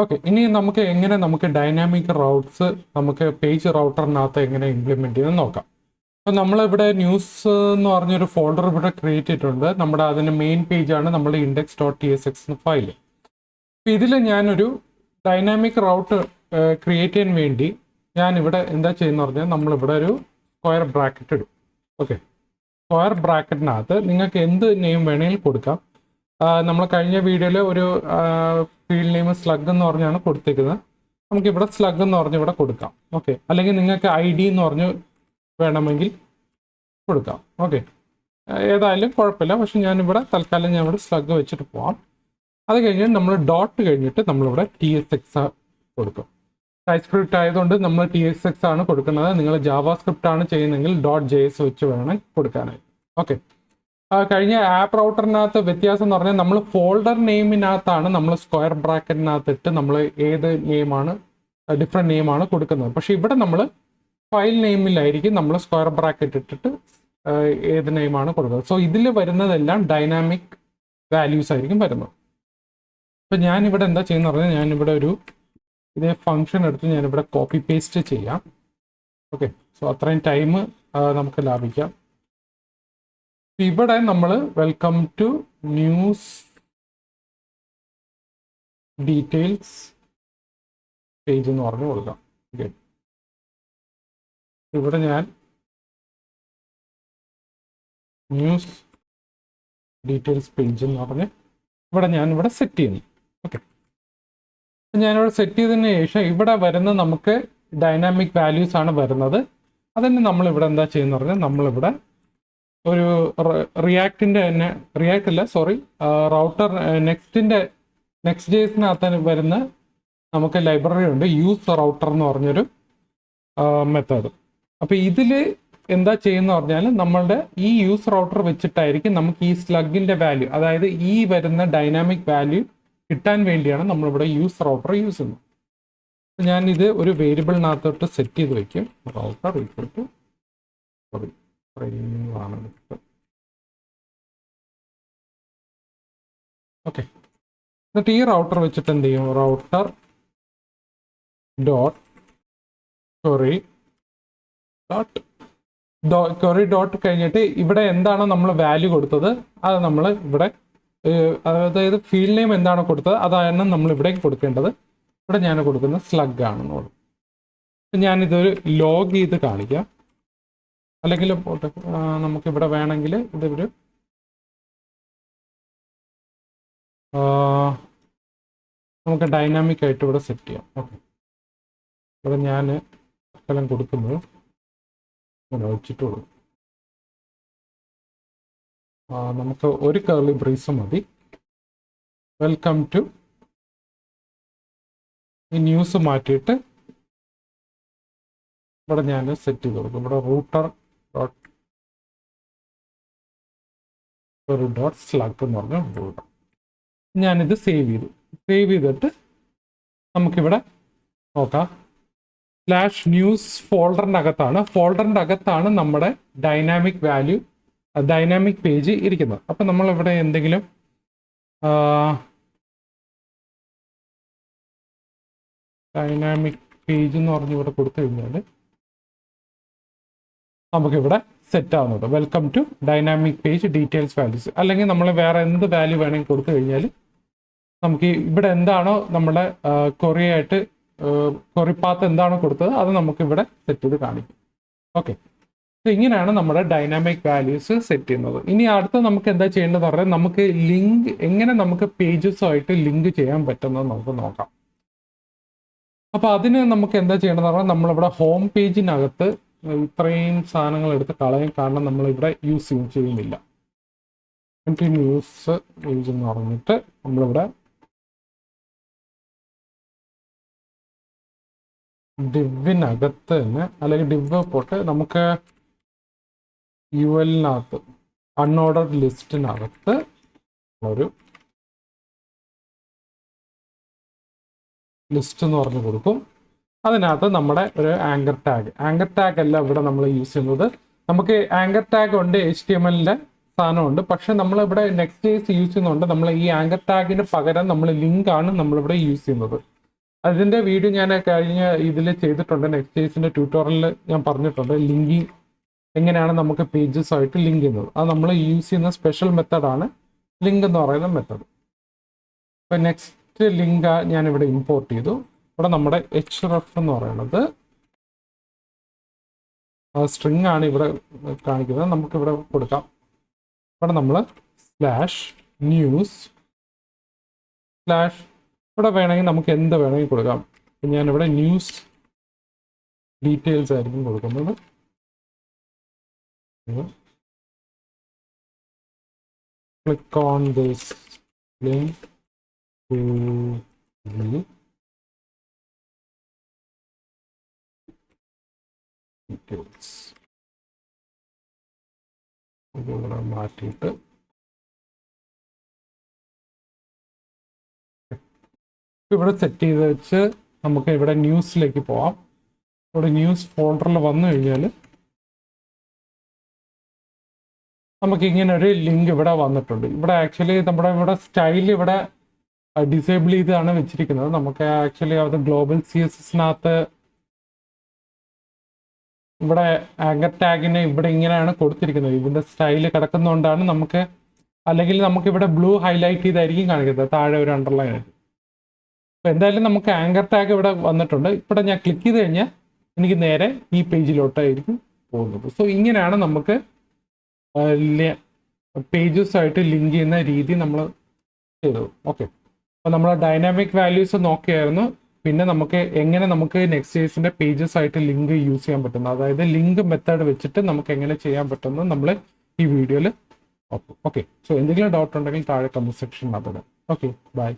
Okay, ഇനി നമുക്ക് dynamic routes നമുക്ക് പേജ് റൗട്ടറിനകത്ത് എങ്ങനെ ഇംപ്ലിമെൻറ്റ് ചെയ്യുന്നത് നോക്കാം. അപ്പോൾ നമ്മളിവിടെ ന്യൂസ് എന്ന് പറഞ്ഞൊരു ഫോൾഡർ ഇവിടെ ക്രിയേറ്റ് ചെയ്തിട്ടുണ്ട്. നമ്മുടെ അതിൻ്റെ മെയിൻ പേജാണ് നമ്മുടെ index.tsx ഫയൽ. അപ്പോൾ ഇതിൽ ഞാനൊരു ഡൈനാമിക് റൗട്ട് ക്രിയേറ്റ് ചെയ്യാൻ വേണ്ടി ഞാനിവിടെ എന്താ ചെയ്യുന്നത് പറഞ്ഞാൽ നമ്മളിവിടെ ഒരു സ്ക്വയർ ബ്രാക്കറ്റ് ഇടും. ഓക്കെ, സ്ക്വയർ ബ്രാക്കറ്റിനകത്ത് നിങ്ങൾക്ക് എന്ത് നെയിം വേണമെങ്കിലും കൊടുക്കാം. നമ്മൾ കഴിഞ്ഞ വീഡിയോയിൽ ഒരു ഫീൽഡ് നെയിം സ്ലഗ് എന്ന് പറഞ്ഞാണ് കൊടുത്തേക്കുന്നത്. നമുക്കിവിടെ സ്ലഗ് എന്ന് പറഞ്ഞ് ഇവിടെ കൊടുക്കാം. ഓക്കെ, അല്ലെങ്കിൽ നിങ്ങൾക്ക് ID എന്ന് പറഞ്ഞ് വേണമെങ്കിൽ കൊടുക്കാം. ഓക്കെ, ഏതായാലും കുഴപ്പമില്ല. പക്ഷെ ഞാനിവിടെ തൽക്കാലം ഞാനിവിടെ സ്ലഗ് വെച്ചിട്ട് പോവാം. അത് കഴിഞ്ഞ് നമ്മൾ ഡോട്ട് കഴിഞ്ഞിട്ട് നമ്മളിവിടെ TSX കൊടുക്കും. Typescript ആയതുകൊണ്ട് നമ്മൾ TSX ആണ് കൊടുക്കുന്നത്. നിങ്ങൾ ജാവാസ്ക്രിപ്റ്റ് ആണ് ചെയ്യുന്നതെങ്കിൽ .js വെച്ച് വേണം കൊടുക്കാനായിട്ട്. ഓക്കെ, കഴിഞ്ഞ ആപ്പ് റൗട്ടറിനകത്ത് വ്യത്യാസം എന്ന് പറഞ്ഞാൽ നമ്മൾ ഫോൾഡർ നെയിമിനകത്താണ് നമ്മൾ സ്ക്വയർ ബ്രാക്കറ്റിനകത്തിട്ട് നമ്മൾ ഏത് നെയിമാണ് ഡിഫറെൻറ്റ് നെയിമാണ് കൊടുക്കുന്നത്. പക്ഷേ ഇവിടെ നമ്മൾ ഫയൽ നെയിമിലായിരിക്കും നമ്മൾ സ്ക്വയർ ബ്രാക്കറ്റ് ഇട്ടിട്ട് ഏത് നെയിമാണ് കൊടുക്കുന്നത്. സോ ഇതിൽ വരുന്നതെല്ലാം ഡൈനാമിക് വാല്യൂസ് ആയിരിക്കും വരുന്നത്. അപ്പം ഞാനിവിടെ എന്താ ചെയ്യുന്നത് പറഞ്ഞാൽ ഞാനിവിടെ ഒരു ഇതേ ഫംഗ്ഷൻ എടുത്ത് ഞാനിവിടെ കോപ്പി പേസ്റ്റ് ചെയ്യാം. ഓക്കെ, സോ അത്രയും ടൈം നമുക്ക് ലാഭിക്കാം. ഇവിടെ നമ്മൾ welcome to news details page എന്ന് പറഞ്ഞ് കൊടുക്കാം. ഓക്കെ, ഇവിടെ ഞാൻ ന്യൂസ് ഡീറ്റെയിൽസ് പേജ് എന്ന് പറഞ്ഞ് ഞാനിവിടെ സെറ്റ് ചെയ്യുന്നു. ഓക്കെ, ഞാനിവിടെ സെറ്റ് ചെയ്തതിന് ശേഷം ഇവിടെ വരുന്ന നമുക്ക് ഡൈനാമിക് വാല്യൂസ് ആണ് വരുന്നത്. അതിന് നമ്മളിവിടെ എന്താ ചെയ്യുന്നത് പറഞ്ഞാൽ നമ്മളിവിടെ ഒരു റിയാക്റ്റിൻ്റെ തന്നെ റൗട്ടർ നെക്സ്റ്റ്ജേസിനകത്ത് വരുന്ന നമുക്ക് ലൈബ്രറി ഉണ്ട്, യൂസ് റൗട്ടർ എന്ന് പറഞ്ഞൊരു മെത്തേഡ്. അപ്പോൾ ഇതിൽ എന്താ ചെയ്യുന്ന പറഞ്ഞാൽ നമ്മളുടെ ഈ യൂസ് റൗട്ടർ വെച്ചിട്ടായിരിക്കും നമുക്ക് ഈ സ്ലഗിൻ്റെ വാല്യൂ, അതായത് ഈ വരുന്ന ഡൈനാമിക് വാല്യൂ കിട്ടാൻ വേണ്ടിയാണ് നമ്മളിവിടെ യൂസ് റൗട്ടർ യൂസ് ചെയ്യുന്നത്. ഞാനിത് ഒരു വേരിയബിളിനകത്തോട്ട് സെറ്റ് ചെയ്ത് വയ്ക്കും. റൗട്ടർ ഈക്വൽ ടു ഓക്കെ, എന്നിട്ട് ഈ റൗട്ടർ വെച്ചിട്ട് എന്ത് ചെയ്യും, റൗട്ടർ ക്വറി ഡോട്ട് കഴിഞ്ഞിട്ട് ഇവിടെ എന്താണോ നമ്മൾ വാല്യൂ കൊടുത്തത് അത് നമ്മൾ ഇവിടെ, അതായത് ഫീൽഡ് നെയിം എന്താണോ കൊടുത്തത് അതാണ് നമ്മൾ ഇവിടേക്ക് കൊടുക്കേണ്ടത്. ഇവിടെ ഞാൻ കൊടുക്കുന്നത് സ്ലഗ് ആണെന്ന് പറയും. ഞാനിതൊരു ലോഗ് ചെയ്ത് കാണിക്കാം. അല്ലെങ്കിൽ നമുക്കിവിടെ വേണമെങ്കിൽ ഇതൊരു നമുക്ക് ഡൈനാമിക് ആയിട്ട് ഇവിടെ സെറ്റ് ചെയ്യാം. ഓക്കെ, ഇവിടെ ഞാൻ എല്ലാം കൊടുക്കുന്നത് വെച്ചിട്ട് കൊടുക്കും. നമുക്ക് ഒരു കർലി ബ്രേസ് മതി. വെൽക്കം ടു ഈ ന്യൂസ് മാറ്റിയിട്ട് ഇവിടെ ഞാൻ സെറ്റ് ചെയ്ത് കൊടുക്കും. ഇവിടെ റൂട്ടർ ഡോട്ട് സ്ലഗ് എന്ന് പറഞ്ഞ റൂട്ടർ. ഞാനിത് സേവ് ചെയ്തിട്ട് നമുക്കിവിടെ നോക്കാം. /ന്യൂസ് ഫോൾഡറിൻ്റെ അകത്താണ് നമ്മുടെ ഡൈനാമിക് വാല്യൂ, ഡൈനാമിക് പേജ് ഇരിക്കുന്നത്. അപ്പം നമ്മളിവിടെ എന്തെങ്കിലും ഡൈനാമിക് പേജ് എന്ന് പറഞ്ഞ് ഇവിടെ കൊടുത്തു കഴിഞ്ഞാൽ നമുക്കിവിടെ സെറ്റ് ആവുന്നുണ്ട്. Welcome to dynamic page details values. അല്ലെങ്കിൽ നമ്മൾ വേറെ എന്ത് വാല്യൂ വേണമെങ്കിൽ കൊടുത്തു കഴിഞ്ഞാൽ നമുക്ക് ഇവിടെ എന്താണോ നമ്മുടെ ക്വറി പാത്ത് എന്താണോ കൊടുത്തത് അത് നമുക്കിവിടെ സെറ്റ് ചെയ്ത് കാണിക്കും. ഓക്കെ, ഇങ്ങനെയാണ് നമ്മുടെ ഡൈനാമിക് വാല്യൂസ് സെറ്റ് ചെയ്യുന്നത്. ഇനി അടുത്ത നമുക്ക് എന്താ ചെയ്യേണ്ടതെന്ന് പറഞ്ഞാൽ നമുക്ക് എങ്ങനെ നമുക്ക് പേജസുമായിട്ട് ലിങ്ക് ചെയ്യാൻ പറ്റുന്നത് നമുക്ക് നോക്കാം. അപ്പോൾ അതിന് നമുക്ക് എന്താ ചെയ്യേണ്ടതെന്ന് പറഞ്ഞാൽ നമ്മളിവിടെ ഹോം പേജിനകത്ത് ഇത്രയും സാധനങ്ങൾ എടുത്ത് കളയാൻ കാരണം നമ്മളിവിടെ യൂസ് ചെയ്യുന്നില്ല. കണ്ടിന്യൂസ് പേജ് എന്ന് പറഞ്ഞിട്ട് നമ്മളിവിടെ ഡിവിനകത്ത് തന്നെ, അല്ലെങ്കിൽ ഡിവ് പോട്ട് നമുക്ക് UL-നകത്ത് അൺഓർഡർഡ് ലിസ്റ്റിനകത്ത് ഒരു ലിസ്റ്റ് എന്ന് പറഞ്ഞു കൊടുക്കും. അതിനകത്ത് നമ്മുടെ ഒരു ആങ്കർ ടാഗ് അല്ല ഇവിടെ നമ്മൾ യൂസ് ചെയ്യുന്നത്. നമുക്ക് ആങ്കർ ടാഗ് ഉണ്ട്, HTML-ന്റെ സാധനമുണ്ട്. പക്ഷെ നമ്മളിവിടെ Nextjs യൂസ് ചെയ്യുന്നതുകൊണ്ട് നമ്മൾ ഈ ആങ്കർ ടാഗിന് പകരം നമ്മൾ ലിങ്ക് ആണ് നമ്മളിവിടെ യൂസ് ചെയ്യുന്നത്. അതിൻ്റെ വീഡിയോ ഞാൻ കഴിഞ്ഞ ഇതിൽ ചെയ്തിട്ടുണ്ട്. നെക്സ്റ്റ്ജേസിൻ്റെ ട്യൂട്ടോറിയലിൽ ഞാൻ പറഞ്ഞിട്ടുണ്ട് ലിങ്കിങ് എങ്ങനെയാണ് നമുക്ക് പേജസ് ആയിട്ട് ലിങ്ക് ചെയ്യുന്നത്. അത് നമ്മൾ യൂസ് ചെയ്യുന്ന സ്പെഷ്യൽ മെത്തഡാണ് ലിങ്ക് എന്ന് പറയുന്ന മെത്തഡ്. ഇപ്പോൾ നെക്സ്റ്റ് ലിങ്ക് ഞാനിവിടെ ഇമ്പോർട്ട് ചെയ്തു. ഇവിടെ നമ്മുടെ href എന്ന് പറയുന്നത് സ്ട്രിങ് ആണ് ഇവിടെ കാണിക്കുന്നത്. നമുക്കിവിടെ കൊടുക്കാം. ഇവിടെ നമ്മൾ /news/ ഇവിടെ വേണമെങ്കിൽ നമുക്ക് എന്ത് വേണമെങ്കിൽ കൊടുക്കാം. ഞാനിവിടെ ന്യൂസ് ഡീറ്റെയിൽസ് ആയിരിക്കും കൊടുക്കുന്നത്. Click on this link to view details. ഇവിടെ മാറ്റിയിട്ട് ഇവിടെ സെറ്റ് ചെയ്ത് വെച്ച് നമുക്ക് ഇവിടെ ന്യൂസിലേക്ക് പോവാം. ഇവിടെ ന്യൂസ് ഫോൾഡറിൽ വന്നു കഴിഞ്ഞാൽ നമുക്ക് ഇങ്ങനെ ഒരു ലിങ്ക് ഇവിടെ വന്നിട്ടുണ്ട്. ഇവിടെ ആക്ച്വലി നമ്മുടെ ഇവിടെ സ്റ്റൈൽ ഇവിടെ ഡിസേബിൾ ചെയ്താണ് വെച്ചിരിക്കുന്നത്. നമുക്ക് ആക്ച്വലി അത് ഗ്ലോബൽ CSSനകത്ത് ഇവിടെ ആങ്കർ ടാഗിന് ഇവിടെ ഇങ്ങനെയാണ് കൊടുത്തിരിക്കുന്നത്. ഇതിൻ്റെ സ്റ്റൈല് കിടക്കുന്നതുകൊണ്ടാണ് നമുക്ക്, അല്ലെങ്കിൽ നമുക്ക് ഇവിടെ ബ്ലൂ ഹൈലൈറ്റ് ചെയ്തായിരിക്കും കാണിക്കുന്നത്, താഴെ ഒരു അണ്ടർലൈൻ ആയിട്ട്. അപ്പോൾ എന്തായാലും നമുക്ക് ആങ്കർ ടാഗ് ഇവിടെ വന്നിട്ടുണ്ട്. ഇവിടെ ഞാൻ ക്ലിക്ക് ചെയ്ത് കഴിഞ്ഞാൽ എനിക്ക് നേരെ ഈ പേജിലോട്ടായിരിക്കും പോകുന്നത്. സോ ഇങ്ങനെയാണ് നമുക്ക് പേജസ് ആയിട്ട് ലിങ്ക് ചെയ്യുന്ന രീതി നമ്മൾ ചെയ്തത്. ഓക്കെ, അപ്പോൾ നമ്മൾ ഡൈനാമിക് വാല്യൂസ് നോക്കിയായിരുന്നു. പിന്നെ നമുക്ക് എങ്ങനെ നമുക്ക് നെക്സ്റ്റ്ജേസിൻ്റെ പേജസ് ആയിട്ട് ലിങ്ക് യൂസ് ചെയ്യാൻ പറ്റുന്നു, അതായത് ലിങ്ക് മെത്തേഡ് വെച്ചിട്ട് നമുക്ക് എങ്ങനെ ചെയ്യാൻ പറ്റുന്നു നമ്മൾ ഈ വീഡിയോയിൽ നോക്കും. ഓക്കെ, സോ എന്തെങ്കിലും ഡൗട്ട് ഉണ്ടെങ്കിൽ താഴെ കമന്റ് സെക്ഷനിൽ അതിടാം. Okay, by.